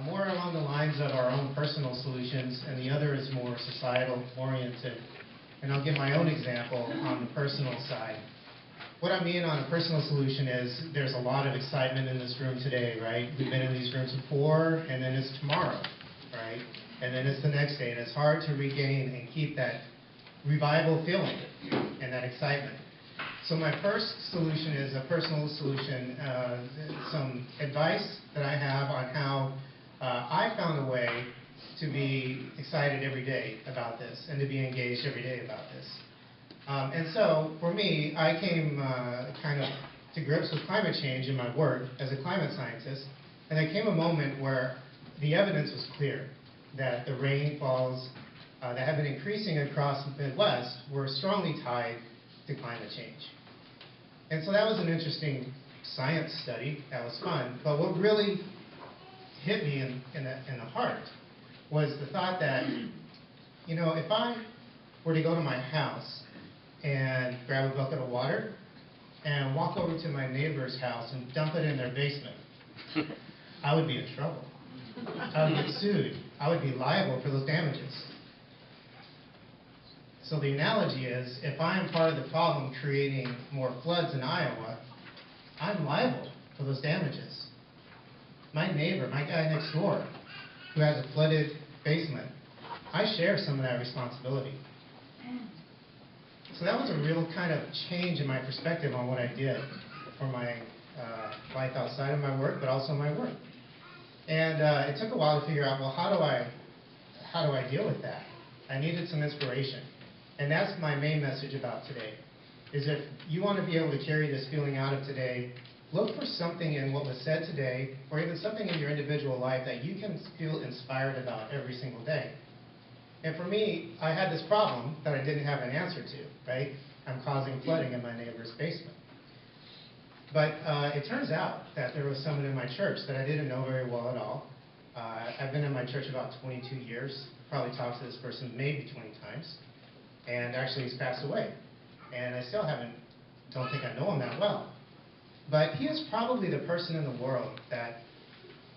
more along the lines of our own personal solutions, and the other is more societal oriented. And I'll give my own example on the personal side. What I mean on a personal solution is there's a lot of excitement in this room today, right? We've been in these rooms before, and then it's tomorrow, right? And then it's the next day, and it's hard to regain and keep that revival feeling and that excitement. So my first solution is a personal solution, some advice that I have on how I found a way to be excited every day about this and to be engaged every day about this. And so for me, I came kind of to grips with climate change in my work as a climate scientist, and there came a moment where the evidence was clear that the rainfalls that have been increasing across the Midwest were strongly tied to climate change. And so that was an interesting science study. That was fun. But what really hit me in the heart was the thought that, you know, if I were to go to my house and grab a bucket of water and walk over to my neighbor's house and dump it in their basement, I would be in trouble. I would get sued. I would be liable for those damages. So the analogy is, if I am part of the problem creating more floods in Iowa, I'm liable for those damages. My neighbor, my guy next door, who has a flooded basement, I share some of that responsibility. So that was a real kind of change in my perspective on what I did for my life outside of my work, but also my work. And it took a while to figure out, well, how do I deal with that? I needed some inspiration. And that's my main message about today, is if you want to be able to carry this feeling out of today, look for something in what was said today, or even something in your individual life that you can feel inspired about every single day. And for me, I had this problem that I didn't have an answer to, right? I'm causing flooding in my neighbor's basement. But it turns out that there was someone in my church that I didn't know very well at all. I've been in my church about 22 years, probably talked to this person maybe 20 times. And actually he's passed away. And I still don't think I know him that well. But he is probably the person in the world that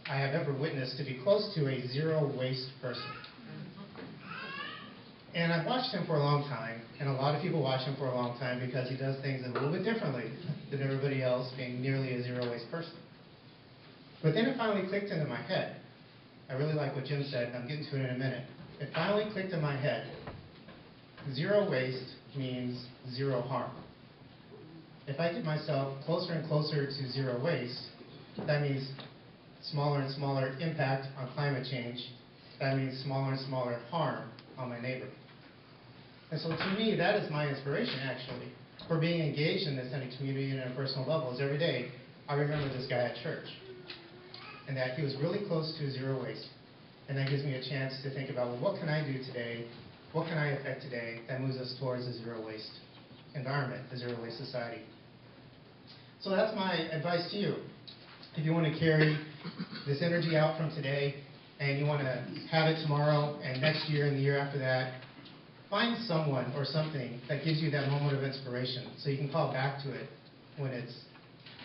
I have ever witnessed to be close to a zero waste person. And I've watched him for a long time, and a lot of people watch him for a long time because he does things a little bit differently than everybody else, being nearly a zero waste person. But then it finally clicked into my head. I really like what Jim said, and I'm getting to it in a minute. It finally clicked in my head. Zero waste means zero harm. If I get myself closer and closer to zero waste, that means smaller and smaller impact on climate change. That means smaller and smaller harm on my neighbor. And so to me, that is my inspiration, actually, for being engaged in this at a community and at a personal level. Is every day I remember this guy at church, and that he was really close to zero waste. And that gives me a chance to think about, well, what can I do today? What can I affect today that moves us towards a zero waste environment, a zero waste society? So that's my advice to you. If you want to carry this energy out from today and you want to have it tomorrow and next year and the year after that, find someone or something that gives you that moment of inspiration so you can call back to it when it's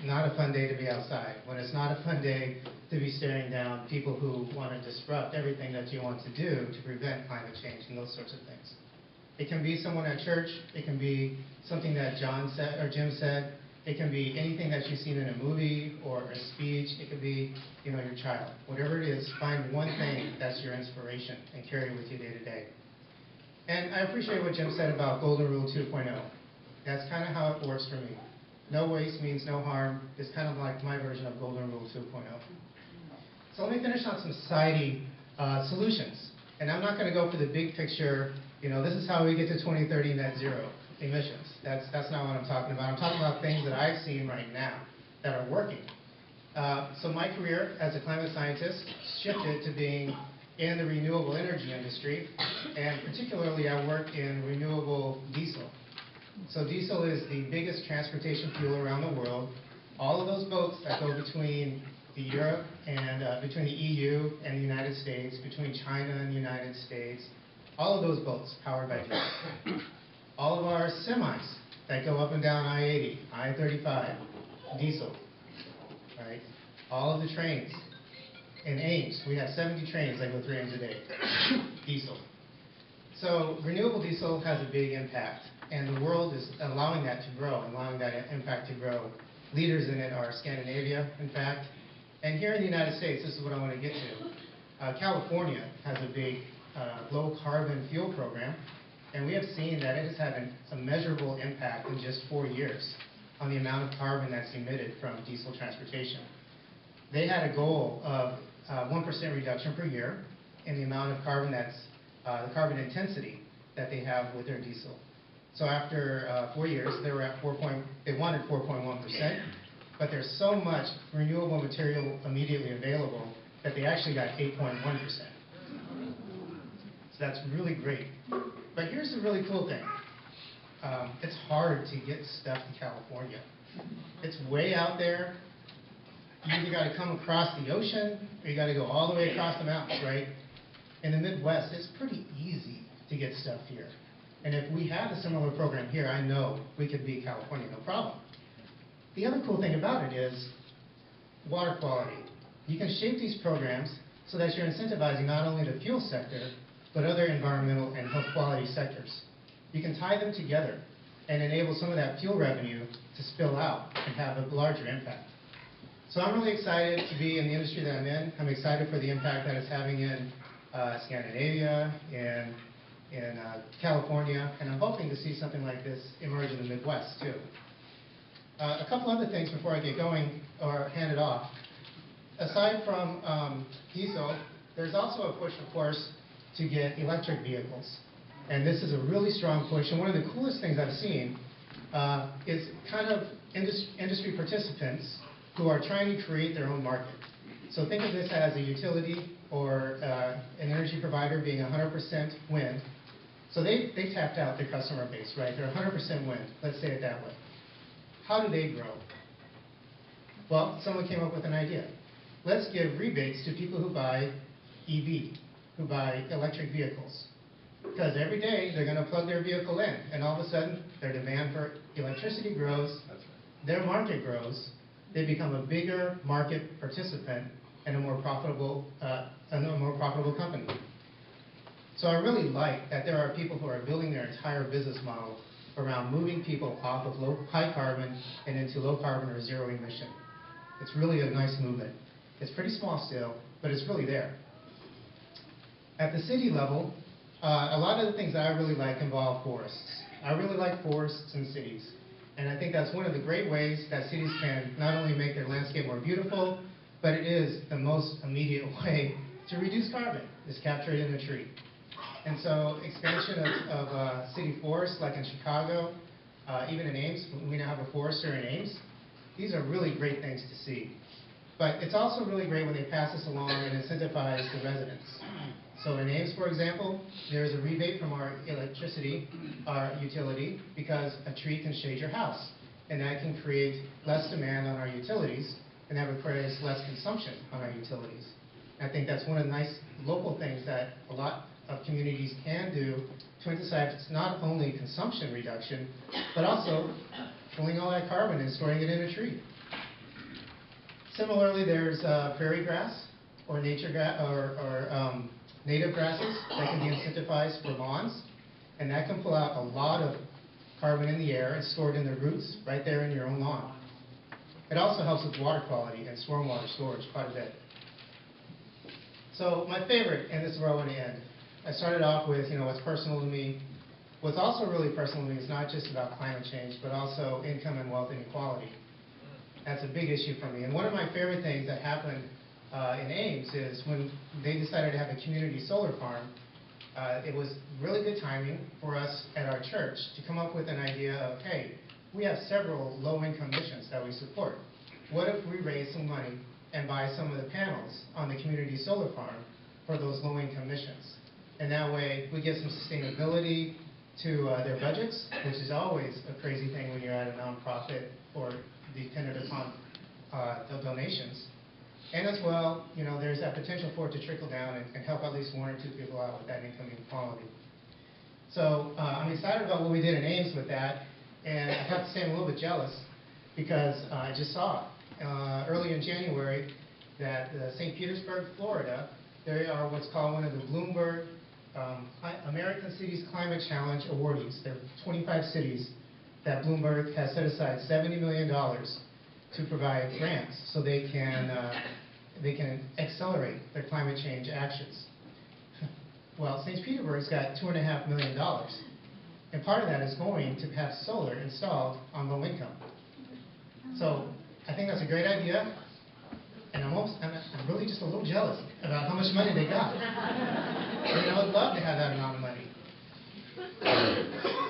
not a fun day to be outside, when it's not a fun day to be staring down people who want to disrupt everything that you want to do to prevent climate change and those sorts of things. It can be someone at church. It can be something that John said or Jim said. It can be anything that you've seen in a movie or a speech. It could be, you know, your child. Whatever it is, find one thing that's your inspiration and carry it with you day to day. And I appreciate what Jim said about Golden Rule 2.0. That's kind of how it works for me. No waste means no harm. It's kind of like my version of Golden Rule 2.0. So let me finish on some society solutions. And I'm not going to go for the big picture, you know, this is how we get to 2030 net zero emissions. That's not what I'm talking about. I'm talking about things that I've seen right now that are working. So my career as a climate scientist shifted to being in the renewable energy industry, and particularly I work in renewable diesel. So diesel is the biggest transportation fuel around the world. All of those boats that go between Europe and between the EU and the United States, between China and the United States, all of those boats powered by diesel. All of our semis that go up and down I-80, I-35, diesel, right? All of the trains, In Ames, we have 70 trains that go 3 Ames a day, diesel. So renewable diesel has a big impact, and the world is allowing that to grow, allowing that impact to grow. Leaders in it are Scandinavia, in fact. And here in the United States, this is what I want to get to. California has a big low-carbon fuel program, and we have seen that it has had a measurable impact in just 4 years on the amount of carbon that's emitted from diesel transportation. They had a goal of 1% reduction per year in the amount of carbon that's the carbon intensity that they have with their diesel. So after 4 years, they were at they wanted 4.1%, but there's so much renewable material immediately available that they actually got 8.1%. So that's really great. But here's the really cool thing. It's hard to get stuff to California. It's way out there. You either got to come across the ocean, or you got to go all the way across the mountains, right? In the Midwest, it's pretty easy to get stuff here. And if we had a similar program here, I know we could beat California, no problem. The other cool thing about it is water quality. You can shape these programs so that you're incentivizing not only the fuel sector, but other environmental and health quality sectors. You can tie them together and enable some of that fuel revenue to spill out and have a larger impact. So I'm really excited to be in the industry that I'm in. I'm excited for the impact that it's having in Scandinavia and in California, and I'm hoping to see something like this emerge in the Midwest too. A couple other things before I get going or hand it off. Aside from diesel, there's also a push, of course, to get electric vehicles. And this is a really strong push, and one of the coolest things I've seen is kind of industry participants who are trying to create their own market. So think of this as a utility or an energy provider being 100% wind. So they tapped out their customer base, right? They're 100% wind, let's say it that way. How do they grow? Well, someone came up with an idea. Let's give rebates to people who buy EV, who buy electric vehicles. Because every day they're going to plug their vehicle in, and all of a sudden their demand for electricity grows, their market grows, they become a bigger market participant and a more profitable company. So I really like that there are people who are building their entire business model around moving people off of high carbon and into low carbon or zero emission. It's really a nice movement. It's pretty small still, but it's really there. At the city level, a lot of the things that I really like involve forests. I really like forests in cities. And I think that's one of the great ways that cities can not only make their landscape more beautiful, but it is the most immediate way to reduce carbon, is capture it in a tree. And so expansion of city forests, like in Chicago, even in Ames, we now have a forester in Ames. These are really great things to see. But it's also really great when they pass this along and incentivize the residents. So in Ames, for example, there's a rebate from our electricity, our utility, because a tree can shade your house. And that can create less demand on our utilities, and that requires less consumption on our utilities. I think that's one of the nice local things that a lot of communities can do to emphasize not only consumption reduction, but also pulling all that carbon and storing it in a tree. Similarly, there's prairie grass or native grasses that can be incentivized for lawns, and that can pull out a lot of carbon in the air and store it in the roots right there in your own lawn. It also helps with water quality and stormwater storage quite a bit. So my favorite, and this is where I want to end. I started off with, what's personal to me. What's also really personal to me is not just about climate change, but also income and wealth inequality. That's a big issue for me. And one of my favorite things that happened in Ames is when they decided to have a community solar farm, it was really good timing for us at our church to come up with an idea of, hey, we have several low-income missions that we support. What if we raise some money and buy some of the panels on the community solar farm for those low-income missions? And that way, we get some sustainability to their budgets, which is always a crazy thing when you're at a nonprofit or dependent upon the donations. And as well, there's that potential for it to trickle down and help at least one or two people out with that income inequality. So I'm excited about what we did in Ames with that, and I have to say I'm a little bit jealous because I just saw early in January that St. Petersburg, Florida, they are what's called one of the Bloomberg American Cities Climate Challenge awardees. There are 25 cities that Bloomberg has set aside $70 million to provide grants so they can accelerate their climate change actions. Well, St. Petersburg's got $2.5 million, and part of that is going to have solar installed on low income. So I think that's a great idea, and I'm really just a little jealous about how much money they got. And I would love to have that amount of money.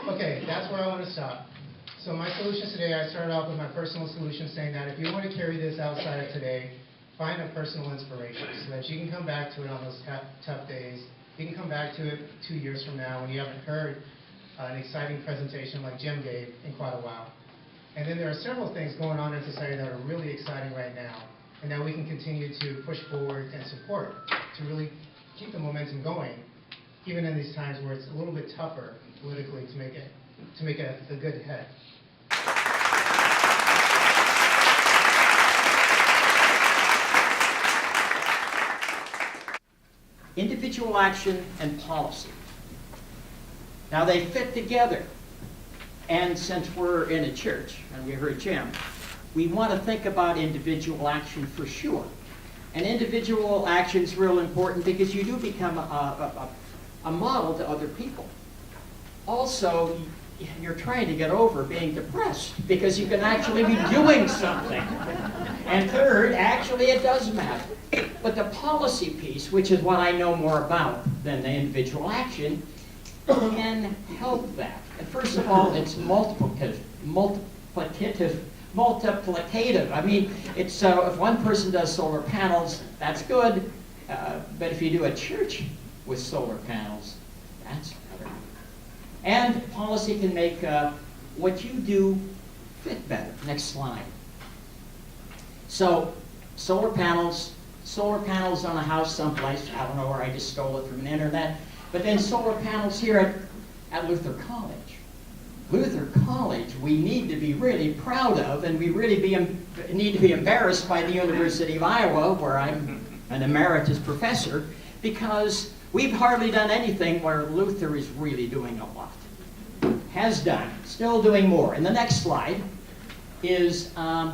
Okay, that's where I want to stop. So my solution today, I started off with my personal solution saying that if you want to carry this outside of today, find a personal inspiration so that you can come back to it on those tough days. You can come back to it 2 years from now when you haven't heard an exciting presentation like Jim gave in quite a while. And then there are several things going on in society that are really exciting right now and that we can continue to push forward and support to really keep the momentum going, even in these times where it's a little bit tougher politically to make a good head. Individual action and policy. Now they fit together. And since we're in a church, and we heard Jim, we want to think about individual action for sure. And individual action is real important because you do become a model to other people. Also, you're trying to get over being depressed because you can actually be doing something. And third, actually it does matter. But the policy piece, which is what I know more about than the individual action, can help that. And first of all, it's multiplicative. I mean, it's if one person does solar panels, that's good. But if you do a church with solar panels, that's better. And policy can make what you do fit better. Next slide. So, solar panels on a house someplace. I don't know where, I just stole it from the internet. But then solar panels here at Luther College. Luther College, we need to be really proud of, and we really need to be embarrassed by the University of Iowa, where I'm an emeritus professor, because we've hardly done anything where Luther is really doing a lot. Has done, still doing more. And the next slide is the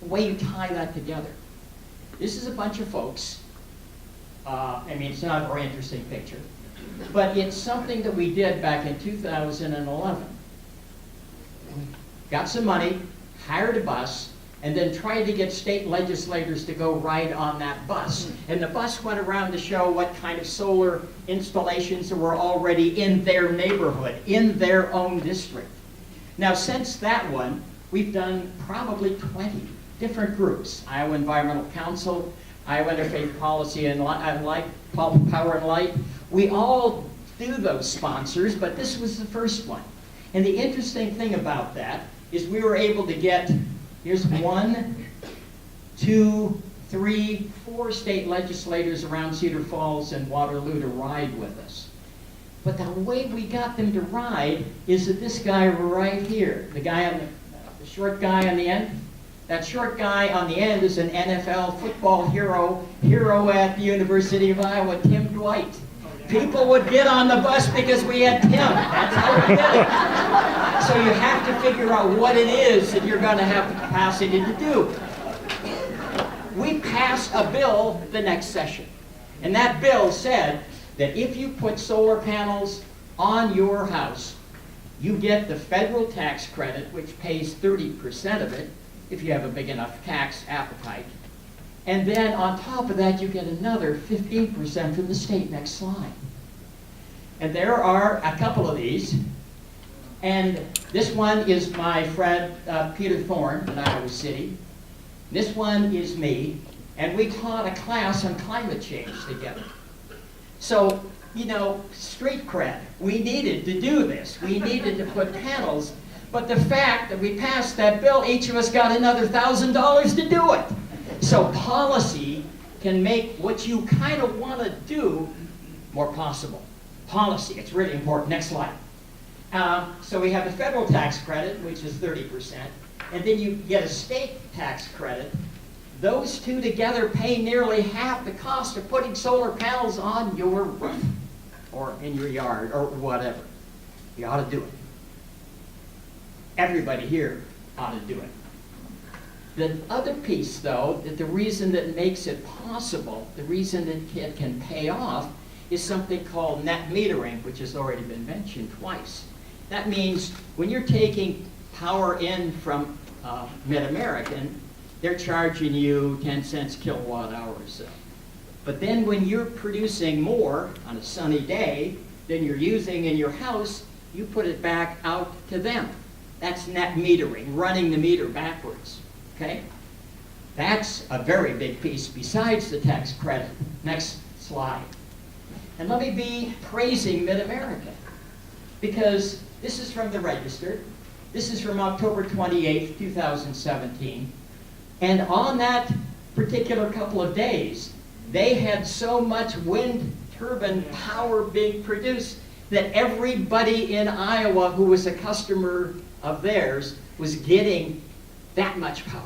way you tie that together. This is a bunch of folks. I mean, it's not a very interesting picture, but it's something that we did back in 2011. Got some money, hired a bus, and then tried to get state legislators to go ride on that bus. And the bus went around to show what kind of solar installations were already in their neighborhood, in their own district. Now, since that one, we've done probably 20 different groups. Iowa Environmental Council, Iowa Interfaith Policy and Light, Power and Light. We all do those sponsors, but this was the first one. And the interesting thing about that is we were able to get, here's 1, 2, 3, 4 state legislators around Cedar Falls and Waterloo to ride with us. But the way we got them to ride is that this guy right here, the guy on the short guy on the end, that short guy on the end is an NFL football hero at the University of Iowa, Tim Dwight. People would get on the bus because we had Tim. That's how we did it. So you have to figure out what it is that you're going to have the capacity to do. We passed a bill the next session. And that bill said that if you put solar panels on your house, you get the federal tax credit, which pays 30% of it, if you have a big enough tax appetite. And then on top of that, you get another 15% from the state. Next slide. And there are a couple of these. And this one is my friend Peter Thorne in Iowa City. This one is me. And we taught a class on climate change together. So, you know, street cred. We needed to do this. We needed to put panels. But the fact that we passed that bill, each of us got another $1,000 to do it. So policy can make what you kind of want to do more possible. Policy, it's really important. Next slide. So we have the federal tax credit, which is 30%, and then you get a state tax credit, those two together pay nearly half the cost of putting solar panels on your roof or in your yard or whatever. You ought to do it. Everybody here ought to do it. The other piece, though, that the reason that makes it possible, the reason that it can pay off, is something called net metering, which has already been mentioned twice. That means when you're taking power in from Mid-American, they're charging you 10 cents kilowatt hour or so. But then when you're producing more on a sunny day than you're using in your house, you put it back out to them. That's net metering, running the meter backwards. Okay? That's a very big piece besides the tax credit. Next slide. And let me be praising Mid-America, because this is from the Register. This is from October 28th, 2017. And on that particular couple of days, they had so much wind turbine power being produced that everybody in Iowa who was a customer of theirs was getting that much power.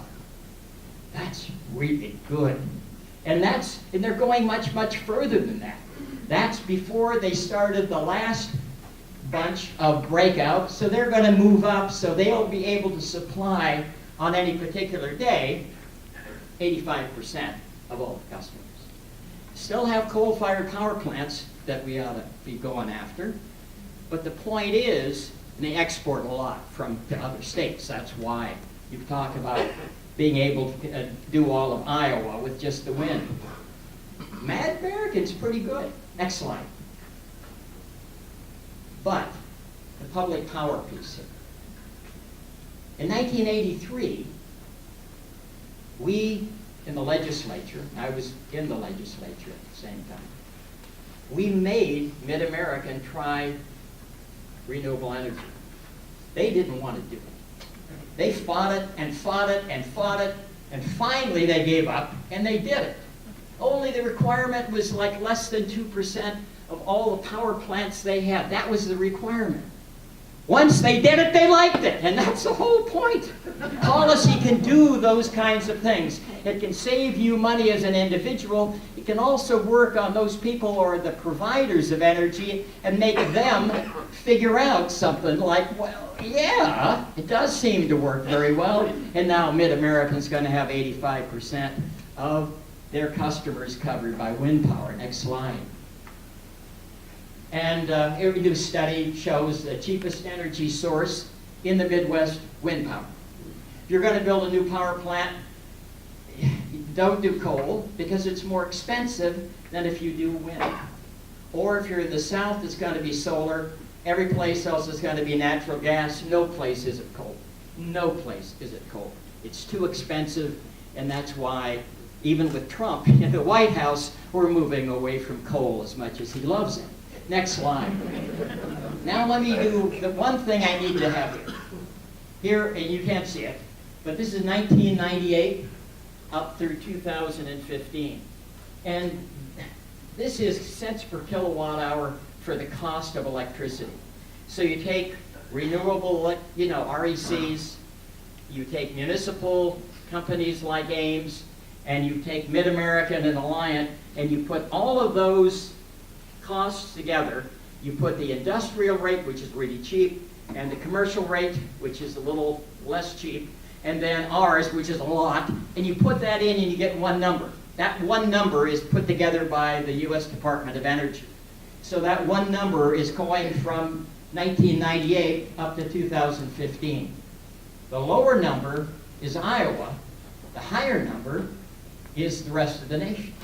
That's really good. And they're going much, much further than that. That's before they started the last bunch of breakout, so they're going to move up, so they'll be able to supply on any particular day 85% of all the customers. Still have coal-fired power plants that we ought to be going after, but the point is, and they export a lot to other states. That's why you talk about being able to do all of Iowa with just the wind. Mid-American's pretty good. Next slide. But the public power piece here. In 1983, we in the legislature, I was in the legislature at the same time, we made Mid-American try renewable energy. They didn't want to do it. They fought it and fought it and fought it, and finally they gave up and they did it. Only the requirement was like less than 2% of all the power plants they had. That was the requirement. Once they did it, they liked it, and that's the whole point. Policy can do those kinds of things. It can save you money as an individual. It can also work on those people or the providers of energy and make them figure out something like, well, yeah, it does seem to work very well, and now Mid-American's going to have 85% of their customers covered by wind power. Next slide. And every new study shows the cheapest energy source in the Midwest, wind power. If you're going to build a new power plant, don't do coal because it's more expensive than if you do wind. Or if you're in the South, it's going to be solar. Every place else is going to be natural gas. No place is it coal. No place is it coal. It's too expensive, and that's why even with Trump in the White House, we're moving away from coal as much as he loves it. Next slide. Now let me do the one thing I need to have here. Here, and you can't see it, but this is 1998 up through 2015. And this is cents per kilowatt hour for the cost of electricity. So you take renewable, RECs, you take municipal companies like Ames, and you take Mid-American and Alliant, and you put all of those costs together. You put the industrial rate, which is really cheap, and the commercial rate, which is a little less cheap, and then ours, which is a lot, and you put that in and you get one number. That one number is put together by the U.S. Department of Energy. So that one number is going from 1998 up to 2015. The lower number is Iowa. The higher number is the rest of the nation.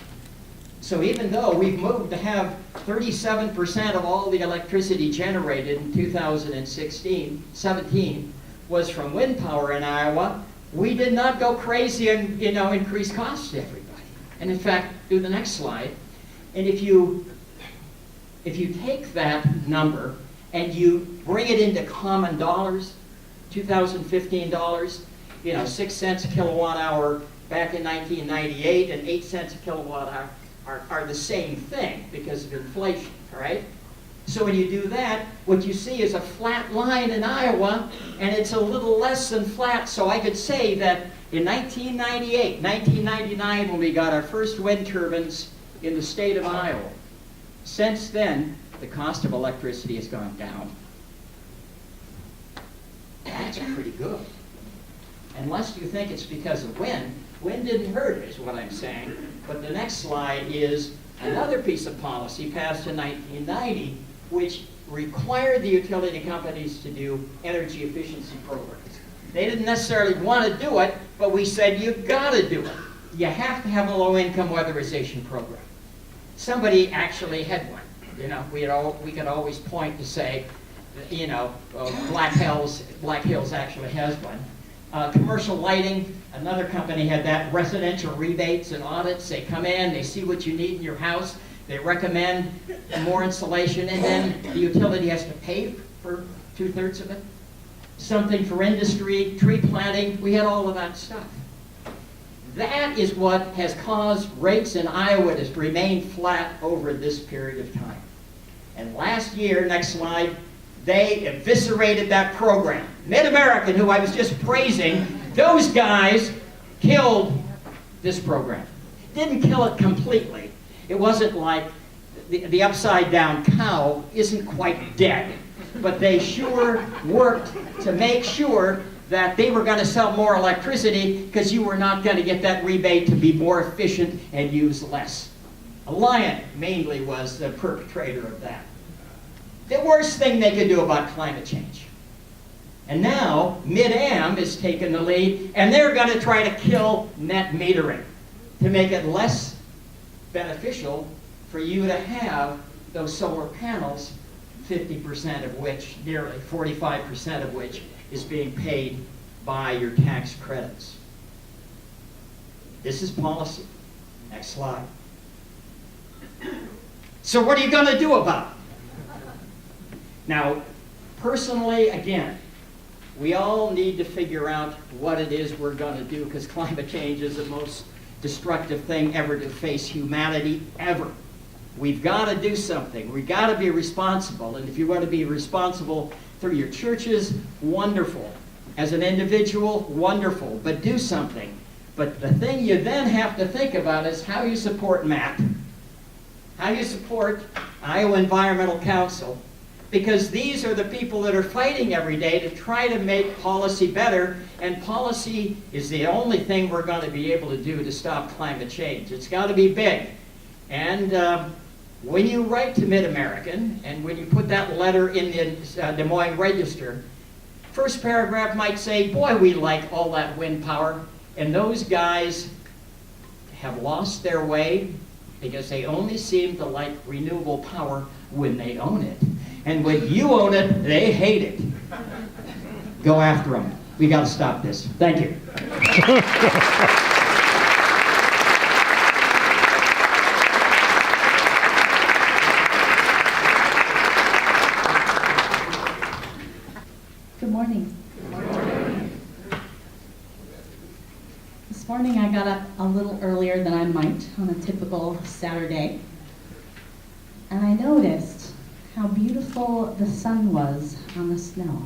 So even though we've moved to have 37% of all the electricity generated in 2017 was from wind power in Iowa, we did not go crazy and increase costs to everybody. And in fact, do the next slide. And if you take that number and you bring it into common dollars, 2015 dollars, 6 cents a kilowatt hour back in 1998 and 8 cents a kilowatt hour are the same thing because of inflation, all right? So when you do that, what you see is a flat line in Iowa, and it's a little less than flat, so I could say that In 1998, 1999, when we got our first wind turbines in the state of Iowa, since then, the cost of electricity has gone down. That's pretty good. Unless you think it's because of wind. Wind didn't hurt, is what I'm saying. But the next slide is another piece of policy passed in 1990, which required the utility companies to do energy efficiency programs. They didn't necessarily want to do it, but we said, you've got to do it. You have to have a low-income weatherization program. Somebody actually had one. You know, we could always point to say, you know, Black Hills actually has one. Commercial lighting, another company had that. Residential rebates and audits, they come in, they see what you need in your house, they recommend more insulation, and then the utility has to pay for 2/3 of it. Something for industry, tree planting, we had all of that stuff. That is what has caused rates in Iowa to remain flat over this period of time. And last year, next slide, they eviscerated that program. Mid-American, who I was just praising, those guys killed this program. Didn't kill it completely. It wasn't like the upside-down cow isn't quite dead. But they sure worked to make sure that they were going to sell more electricity because you were not going to get that rebate to be more efficient and use less. Alliant mainly was the perpetrator of that. The worst thing they could do about climate change. And now, Mid-Am is taking the lead, and they're going to try to kill net metering to make it less beneficial for you to have those solar panels, 50% of which, nearly 45% of which, is being paid by your tax credits. This is policy. Next slide. So what are you going to do about it? Now, personally, again, we all need to figure out what it is we're going to do, because climate change is the most destructive thing ever to face humanity, ever. We've got to do something. We've got to be responsible. And if you want to be responsible through your churches, wonderful. As an individual, wonderful. But do something. But the thing you then have to think about is how you support MAP, how you support Iowa Environmental Council, because these are the people that are fighting every day to try to make policy better, and policy is the only thing we're going to be able to do to stop climate change. It's got to be big. And when you write to Mid-American, and when you put that letter in the Des Moines Register, first paragraph might say, boy, we like all that wind power, and those guys have lost their way because they only seem to like renewable power when they own it. And when you own it, they hate it. Go after them. We got to stop this. Thank you. Good morning. This morning I got up a little earlier than I might on a typical Saturday, and I noticed how beautiful the sun was on the snow,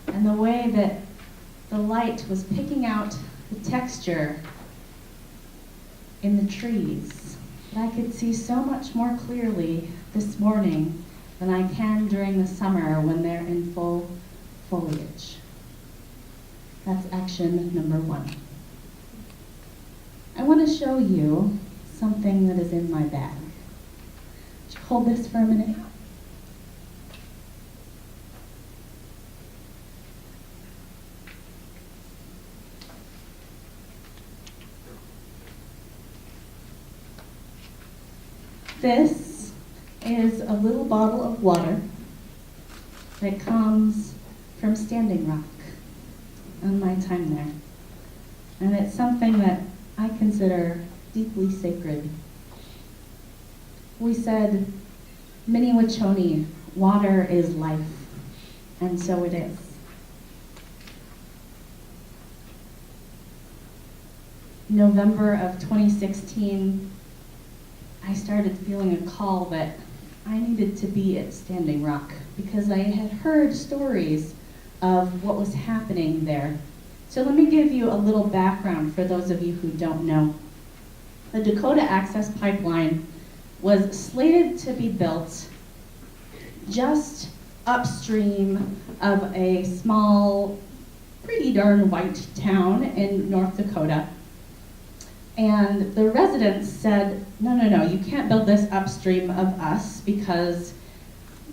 and the way that the light was picking out the texture in the trees. That I could see so much more clearly this morning than I can during the summer when they're in full foliage. That's action number 1. I want to show you something that is in my bag. Would you hold this for a minute? This is a little bottle of water that comes from Standing Rock on my time there. And it's something that I consider deeply sacred. We said, Minnewachuny, water is life, and so it is. November of 2016, I started feeling a call that I needed to be at Standing Rock because I had heard stories of what was happening there So let me give you a little background for those of you who don't know. The Dakota Access Pipeline was slated to be built just upstream of a small, pretty darn white town in North Dakota. And the residents said, no, you can't build this upstream of us because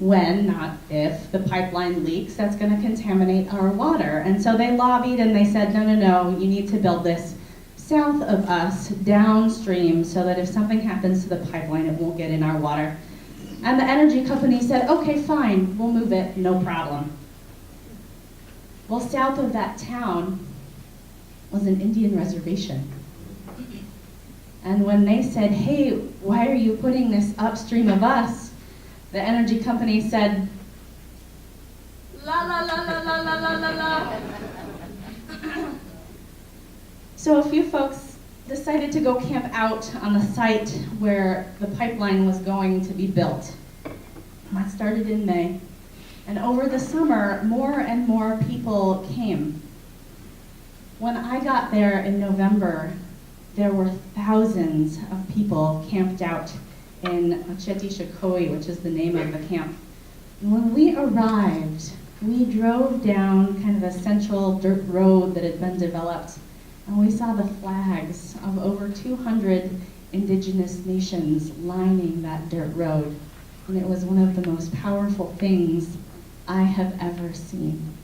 when, not if, the pipeline leaks, that's going to contaminate our water. And so they lobbied and they said, no, you need to build this south of us, downstream, so that if something happens to the pipeline, it won't get in our water. And the energy company said, okay, fine, we'll move it, no problem. Well, south of that town was an Indian reservation. And when they said, hey, why are you putting this upstream of us? The energy company said, la la la la la la la la la. So a few folks decided to go camp out on the site where the pipeline was going to be built. That started in May. And over the summer, more and more people came. When I got there in November, there were thousands of people camped out in Ocheti, which is the name of the camp. And when we arrived, we drove down kind of a central dirt road that had been developed, and we saw the flags of over 200 indigenous nations lining that dirt road. And it was one of the most powerful things I have ever seen.